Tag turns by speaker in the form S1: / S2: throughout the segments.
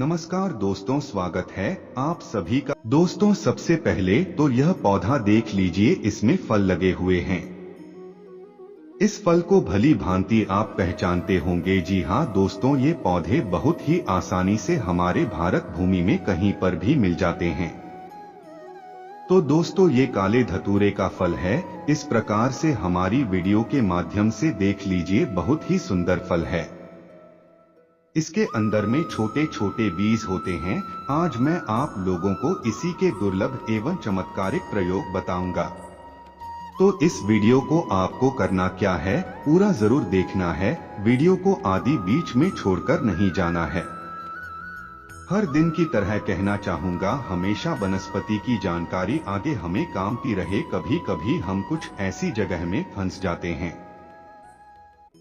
S1: नमस्कार दोस्तों, स्वागत है आप सभी का। दोस्तों, सबसे पहले तो यह पौधा देख लीजिए, इसमें फल लगे हुए हैं। इस फल को भली भांति आप पहचानते होंगे। जी हाँ दोस्तों, ये पौधे बहुत ही आसानी से हमारे भारत भूमि में कहीं पर भी मिल जाते हैं। तो दोस्तों, ये काले धतूरे का फल है। इस प्रकार से हमारी वीडियो के माध्यम से देख लीजिए, बहुत ही सुंदर फल है। इसके अंदर में छोटे छोटे बीज होते हैं। आज मैं आप लोगों को इसी के दुर्लभ एवं चमत्कारिक प्रयोग बताऊंगा। तो इस वीडियो को आपको करना क्या है, पूरा जरूर देखना है। वीडियो को आदि बीच में छोड़कर नहीं जाना है। हर दिन की तरह कहना चाहूंगा, हमेशा वनस्पति की जानकारी आगे हमें काम की रहे। कभी कभी हम कुछ ऐसी जगह में फंस जाते हैं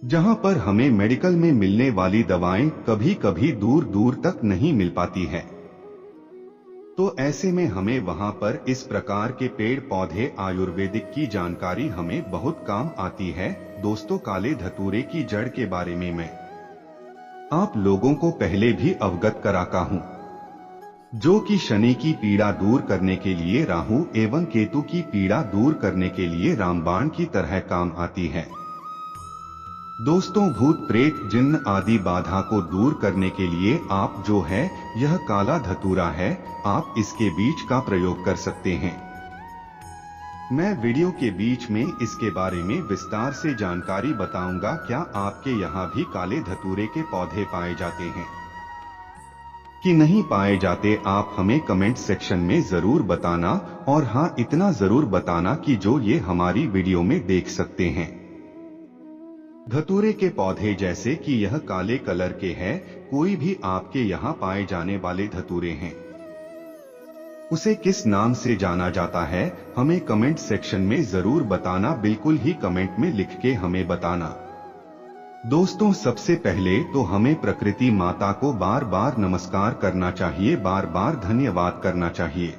S1: जहां पर हमें मेडिकल में मिलने वाली दवाएं कभी कभी दूर दूर तक नहीं मिल पाती है। तो ऐसे में हमें वहां पर इस प्रकार के पेड़ पौधे आयुर्वेदिक की जानकारी हमें बहुत काम आती है। दोस्तों, काले धतूरे की जड़ के बारे में मैं आप लोगों को पहले भी अवगत कराता हूं, जो कि शनि की पीड़ा दूर करने के लिए, राहु एवं केतु की पीड़ा दूर करने के लिए रामबाण की तरह काम आती है। दोस्तों, भूत प्रेत जिन्न आदि बाधा को दूर करने के लिए आप जो है यह काला धतूरा है, आप इसके बीज का प्रयोग कर सकते हैं। मैं वीडियो के बीच में इसके बारे में विस्तार से जानकारी बताऊंगा। क्या आपके यहाँ भी काले धतूरे के पौधे पाए जाते हैं कि नहीं पाए जाते, आप हमें कमेंट सेक्शन में जरूर बताना। और हाँ, इतना जरूर बताना कि जो ये हमारी वीडियो में देख सकते हैं। धतूरे के पौधे जैसे कि यह काले कलर के हैं, कोई भी आपके यहाँ पाए जाने वाले धतूरे हैं, उसे किस नाम से जाना जाता है, हमें कमेंट सेक्शन में जरूर बताना। बिल्कुल ही कमेंट में लिख के हमें बताना। दोस्तों, सबसे पहले तो हमें प्रकृति माता को बार बार नमस्कार करना चाहिए, बार बार धन्यवाद करना चाहिए,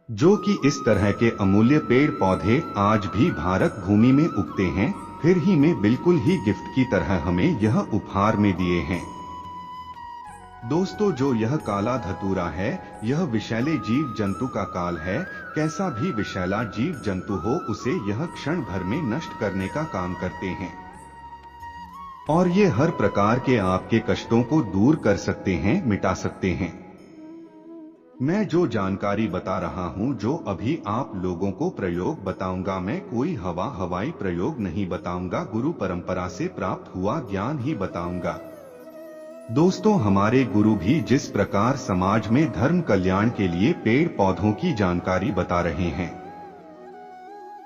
S1: जो कि इस तरह के अमूल्य पेड़ पौधे आज भी भारत भूमि में उगते हैं, फिर ही में बिल्कुल ही गिफ्ट की तरह हमें यह उपहार में दिए हैं। दोस्तों, जो यह काला धतूरा है, यह विषैले जीव जंतु का काल है। कैसा भी विषैला जीव जंतु हो, उसे यह क्षण भर में नष्ट करने का काम करते हैं और ये हर प्रकार के आपके कष्टों को दूर कर सकते हैं, मिटा सकते हैं। मैं जो जानकारी बता रहा हूं, जो अभी आप लोगों को प्रयोग बताऊंगा, मैं कोई हवाई प्रयोग नहीं बताऊंगा, गुरु परंपरा से प्राप्त हुआ ज्ञान ही बताऊंगा। दोस्तों, हमारे गुरु भी जिस प्रकार समाज में धर्म कल्याण के लिए पेड़ पौधों की जानकारी बता रहे हैं,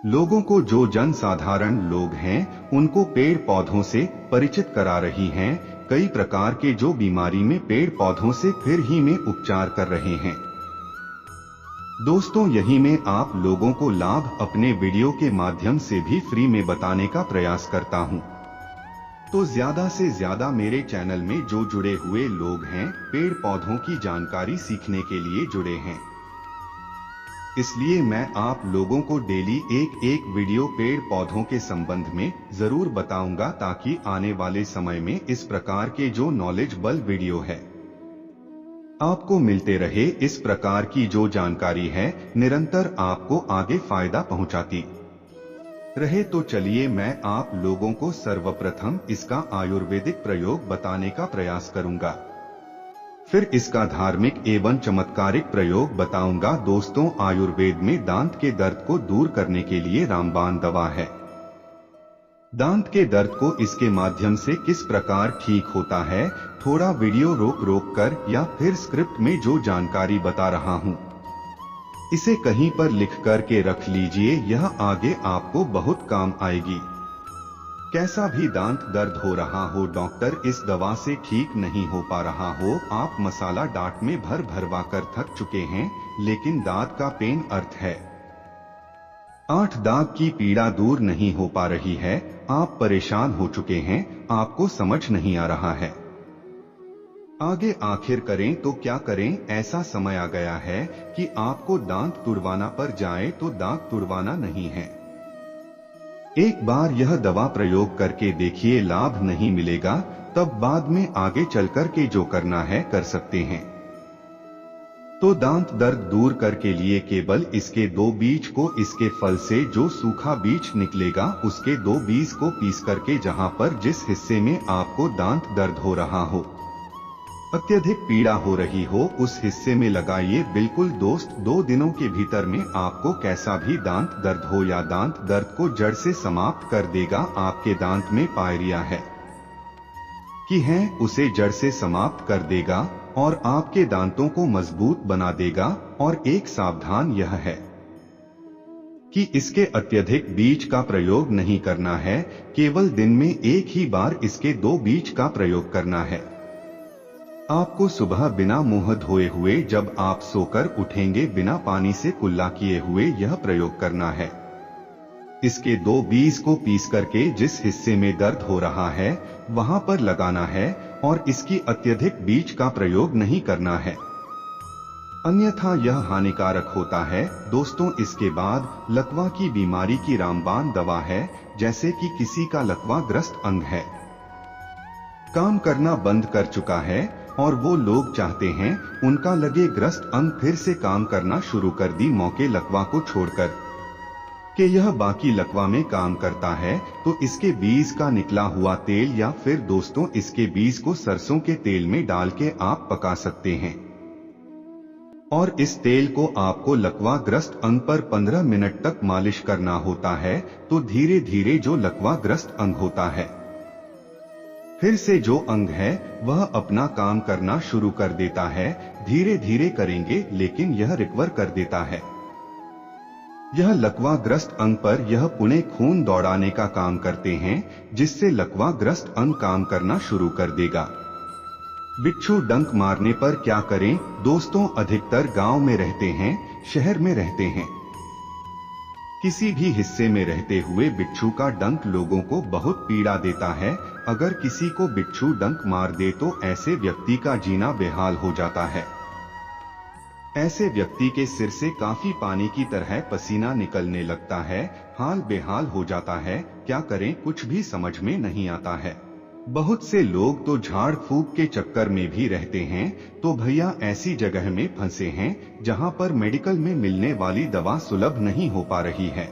S1: लोगों को, जो जन साधारण लोग हैं, उनको पेड़ पौधों से परिचित करा रही हैं। कई प्रकार के जो बीमारी में पेड़ पौधों से फिर ही में उपचार कर रहे हैं। दोस्तों, यही में आप लोगों को लाभ अपने वीडियो के माध्यम से भी फ्री में बताने का प्रयास करता हूं। तो ज्यादा से ज्यादा मेरे चैनल में जो जुड़े हुए लोग हैं, पेड़ पौधों की जानकारी सीखने के लिए जुड़े हैं, इसलिए मैं आप लोगों को डेली एक एक वीडियो पेड़ पौधों के संबंध में जरूर बताऊंगा, ताकि आने वाले समय में इस प्रकार के जो नॉलेजेबल वीडियो है आपको मिलते रहे। इस प्रकार की जो जानकारी है निरंतर आपको आगे फायदा पहुंचाती रहे। तो चलिए, मैं आप लोगों को सर्वप्रथम इसका आयुर्वेदिक प्रयोग बताने का प्रयास करूंगा, फिर इसका धार्मिक एवं चमत्कारिक प्रयोग बताऊंगा। दोस्तों, आयुर्वेद में दांत के दर्द को दूर करने के लिए रामबाण दवा है। दांत के दर्द को इसके माध्यम से किस प्रकार ठीक होता है, थोड़ा वीडियो रोक कर या फिर स्क्रिप्ट में जो जानकारी बता रहा हूं, इसे कहीं पर लिख कर के रख लीजिए, यह आगे आपको बहुत काम आएगी। कैसा भी दांत दर्द हो रहा हो, डॉक्टर इस दवा से ठीक नहीं हो पा रहा हो, आप मसाला डांट में भरवा कर थक चुके हैं, लेकिन दांत का पेन अर्थ है 8 दांत की पीड़ा दूर नहीं हो पा रही है, आप परेशान हो चुके हैं, आपको समझ नहीं आ रहा है आगे आखिर करें तो क्या करें। ऐसा समय आ गया है कि आपको दांत तुड़वाना पड़ जाए तो दांत तुड़वाना नहीं है। एक बार यह दवा प्रयोग करके देखिए, लाभ नहीं मिलेगा तब बाद में आगे चलकर के जो करना है कर सकते हैं। तो दांत दर्द दूर कर के लिए केवल इसके 2 बीज को इसके फल से जो सूखा बीज निकलेगा उसके 2 बीज को पीस करके जहां पर जिस हिस्से में आपको दांत दर्द हो रहा हो, अत्यधिक पीड़ा हो रही हो, उस हिस्से में लगाइए। बिल्कुल दोस्त 2 दिनों के भीतर में आपको कैसा भी दांत दर्द हो या दांत दर्द को जड़ से समाप्त कर देगा। आपके दांत में पायरिया है कि है उसे जड़ से समाप्त कर देगा और आपके दांतों को मजबूत बना देगा। और एक सावधान यह है कि इसके अत्यधिक बीज का प्रयोग नहीं करना है, केवल दिन में एक ही बार इसके 2 बीज का प्रयोग करना है। आपको सुबह बिना मुंह धोए हुए जब आप सोकर उठेंगे बिना पानी से कुल्ला किए हुए यह प्रयोग करना है। इसके 2 बीज को पीस करके जिस हिस्से में दर्द हो रहा है वहां पर लगाना है और इसकी अत्यधिक बीज का प्रयोग नहीं करना है, अन्यथा यह हानिकारक होता है। दोस्तों इसके बाद लकवा की बीमारी की रामबाण दवा है। जैसे कि किसी का लकवा ग्रस्त अंग है, काम करना बंद कर चुका है और वो लोग चाहते हैं उनका लगे ग्रस्त अंग फिर से काम करना शुरू कर दी मौके लकवा को छोड़कर कि यह बाकी लकवा में काम करता है, तो इसके बीज का निकला हुआ तेल या फिर दोस्तों इसके बीज को सरसों के तेल में डाल के आप पका सकते हैं और इस तेल को आपको लकवा ग्रस्त अंग पर 15 मिनट तक मालिश करना होता है। तो धीरे धीरे जो लकवा ग्रस्त अंग होता है फिर से जो अंग है वह अपना काम करना शुरू कर देता है। धीरे धीरे करेंगे लेकिन यह रिकवर कर देता है। यह लकवा ग्रस्त अंग पर यह पुणे खून दौड़ाने का काम करते हैं जिससे लकवा ग्रस्त अंग काम करना शुरू कर देगा। बिच्छू डंक मारने पर क्या करें दोस्तों? अधिकतर गांव में रहते हैं, शहर में रहते हैं, किसी भी हिस्से में रहते हुए बिच्छू का डंक लोगों को बहुत पीड़ा देता है। अगर किसी को बिच्छू डंक मार दे तो ऐसे व्यक्ति का जीना बेहाल हो जाता है। ऐसे व्यक्ति के सिर से काफी पानी की तरह पसीना निकलने लगता है, हाल बेहाल हो जाता है। क्या करें कुछ भी समझ में नहीं आता है। बहुत से लोग तो झाड़ फूक के चक्कर में भी रहते हैं। तो भैया ऐसी जगह में फंसे हैं जहां पर मेडिकल में मिलने वाली दवा सुलभ नहीं हो पा रही है,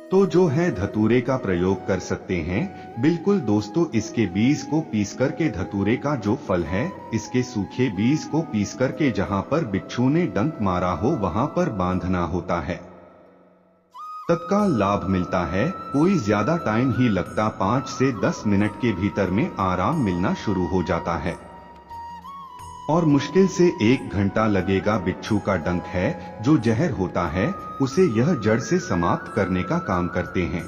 S1: तो जो है धतूरे का प्रयोग कर सकते हैं। बिल्कुल दोस्तों इसके बीज को पीस करके धतूरे का जो फल है इसके सूखे बीज को पीस करके जहां पर बिच्छू ने डंक मारा हो वहां पर बांधना होता है। तत्काल लाभ मिलता है, कोई ज्यादा टाइम ही लगता, 5 से 10 मिनट के भीतर में आराम मिलना शुरू हो जाता है और मुश्किल से 1 घंटा लगेगा। बिच्छू का डंक है जो जहर होता है उसे यह जड़ से समाप्त करने का काम करते हैं।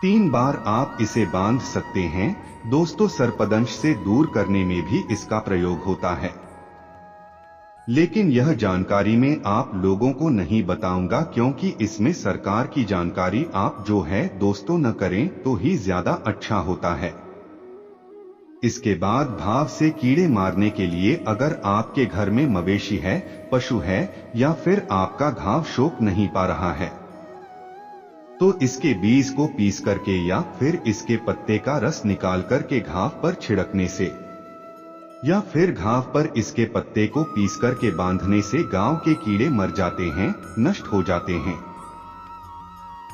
S1: 3 बार आप इसे बांध सकते हैं। दोस्तों सर्पदंश से दूर करने में भी इसका प्रयोग होता है, लेकिन यह जानकारी में आप लोगों को नहीं बताऊंगा क्योंकि इसमें सरकार की जानकारी आप जो है दोस्तों न करें तो ही ज्यादा अच्छा होता है। इसके बाद भाव से कीड़े मारने के लिए अगर आपके घर में मवेशी है, पशु है या फिर आपका घाव शोक नहीं पा रहा है तो इसके बीज को पीस करके या फिर इसके पत्ते का रस निकाल करके घाव पर छिड़कने से या फिर घाव पर इसके पत्ते को पीस करके बांधने से गांव के कीड़े मर जाते हैं, नष्ट हो जाते हैं।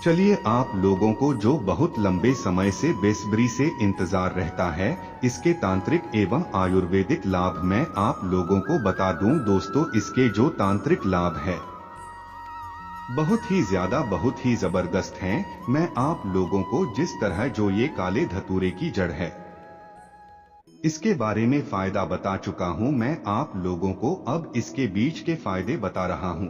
S1: चलिए आप लोगों को जो बहुत लंबे समय से बेसब्री से इंतजार रहता है इसके तांत्रिक एवं आयुर्वेदिक लाभ मैं आप लोगों को बता दूं। दोस्तों इसके जो तांत्रिक लाभ है बहुत ही ज्यादा बहुत ही जबरदस्त हैं। मैं आप लोगों को जिस तरह जो ये काले धतूरे की जड़ है इसके बारे में फायदा बता चुका हूं, मैं आप लोगों को अब इसके बीज के फायदे बता रहा हूं।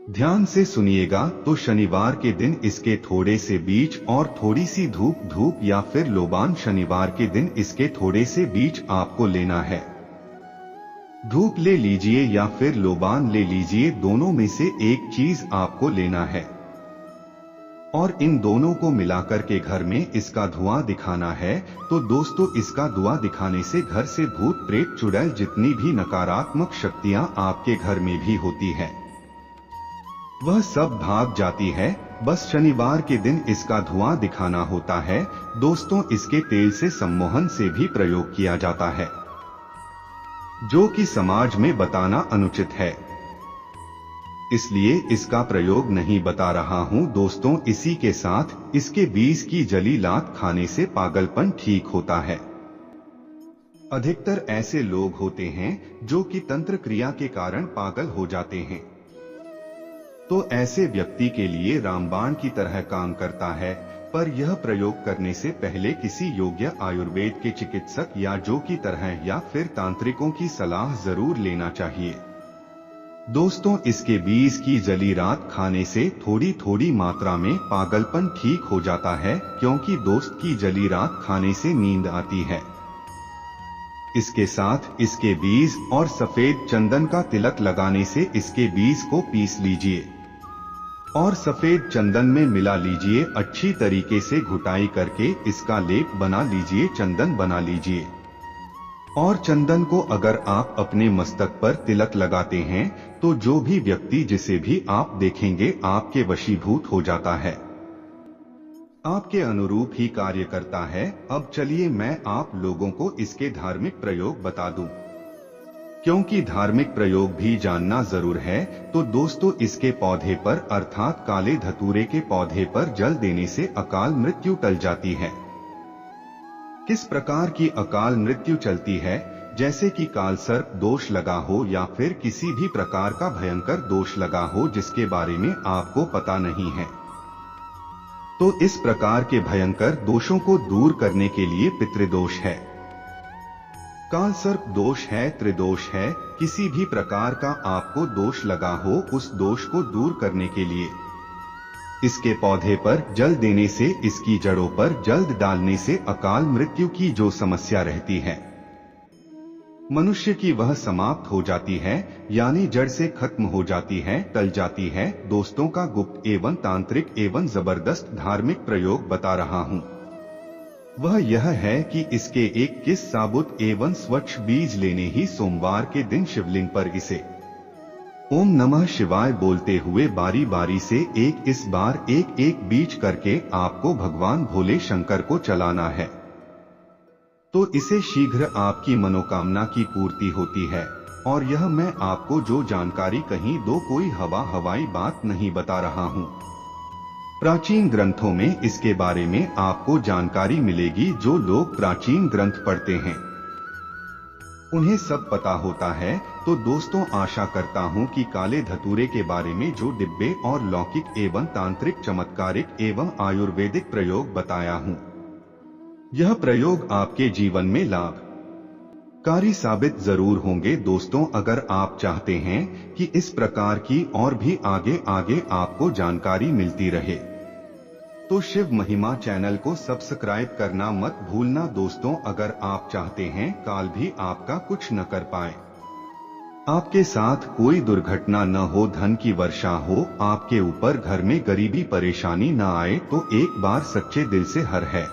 S1: ध्यान से सुनिएगा। तो शनिवार के दिन इसके थोड़े से बीज और थोड़ी सी धूप या फिर लोबान, शनिवार के दिन इसके थोड़े से बीज आपको लेना है। धूप ले लीजिए या फिर लोबान ले लीजिए, दोनों में से एक चीज आपको लेना है और इन दोनों को मिलाकर के घर में इसका धुआं दिखाना है। तो दोस्तों इसका धुआं दिखाने से घर से भूत प्रेत चुड़ैल जितनी भी नकारात्मक शक्तियां आपके घर में भी होती है वह सब भाग जाती है। बस शनिवार के दिन इसका धुआं दिखाना होता है। दोस्तों, इसके तेल से सम्मोहन से भी प्रयोग किया जाता है, जो कि समाज में बताना अनुचित है, इसलिए इसका प्रयोग नहीं बता रहा हूं। दोस्तों, इसी के साथ इसके बीज की जली लात खाने से पागलपन ठीक होता है। अधिकतर ऐसे लोग होते हैं जो कि तंत्र क्रिया के कारण पागल हो जाते हैं, तो ऐसे व्यक्ति के लिए रामबाण की तरह काम करता है। पर यह प्रयोग करने से पहले किसी योग्य आयुर्वेद के चिकित्सक या जो की तरह या फिर तांत्रिकों की सलाह जरूर लेना चाहिए। दोस्तों, इसके बीज की जली रात खाने से थोड़ी थोड़ी मात्रा में पागलपन ठीक हो जाता है, क्योंकि दोस्त की जली रात खाने से नींद आती है। इसके साथ इसके बीज और सफेद चंदन का तिलक लगाने से इसके बीज को पीस लीजिए और सफेद चंदन में मिला लीजिए। अच्छी तरीके से घुटाई करके इसका लेप बना लीजिए, चंदन बना लीजिए। और चंदन को अगर आप अपने मस्तक पर तिलक लगाते हैं तो जो भी व्यक्ति जिसे भी आप देखेंगे आपके वशीभूत हो जाता है, आपके अनुरूप ही कार्य करता है। अब चलिए मैं आप लोगों को इसके धार्मिक प्रयोग बता दूं, क्योंकि धार्मिक प्रयोग भी जानना जरूर है। तो दोस्तों, इसके पौधे पर अर्थात काले धतूरे के पौधे पर जल देने से अकाल मृत्यु टल जाती है। किस प्रकार की अकाल मृत्यु चलती है? जैसे कि काल सर्प दोष लगा हो या फिर किसी भी प्रकार का भयंकर दोष लगा हो जिसके बारे में आपको पता नहीं है, तो इस प्रकार के भयंकर दोषों को दूर करने के लिए पितृदोष है, काल सर्प दोष है, त्रिदोष है। किसी भी प्रकार का आपको दोष लगा हो, उस दोष को दूर करने के लिए इसके पौधे पर जल देने से, इसकी जड़ों पर जल डालने से अकाल मृत्यु की जो समस्या रहती है मनुष्य की, वह समाप्त हो जाती है, यानी जड़ से खत्म हो जाती है, टल जाती है। दोस्तों का गुप्त एवं तांत्रिक एवं जबरदस्त धार्मिक प्रयोग बता रहा हूँ, वह यह है कि इसके 21 साबुत एवं स्वच्छ बीज लेने ही सोमवार के दिन शिवलिंग पर इसे ओम नमः शिवाय बोलते हुए बारी बारी से इस बार एक बीज करके आपको भगवान भोले शंकर को चलाना है, तो इसे शीघ्र आपकी मनोकामना की पूर्ति होती है। और यह मैं आपको जो जानकारी कहीं दो कोई हवाई बात नहीं बता रहा हूँ। प्राचीन ग्रंथों में इसके बारे में आपको जानकारी मिलेगी। जो लोग प्राचीन ग्रंथ पढ़ते हैं उन्हें सब पता होता है। तो दोस्तों, आशा करता हूं कि काले धतूरे के बारे में जो दिव्य और लौकिक एवं तांत्रिक चमत्कारिक एवं आयुर्वेदिक प्रयोग बताया हूं, यह प्रयोग आपके जीवन में लाभकारी साबित जरूर होंगे। दोस्तों, अगर आप चाहते हैं कि इस प्रकार की और भी आगे आपको जानकारी मिलती रहे, तो शिव महिमा चैनल को सब्सक्राइब करना मत भूलना। दोस्तों, अगर आप चाहते हैं काल भी आपका कुछ न कर पाए, आपके साथ कोई दुर्घटना न हो, धन की वर्षा हो, आपके ऊपर घर में गरीबी परेशानी न आए, तो एक बार सच्चे दिल से हर है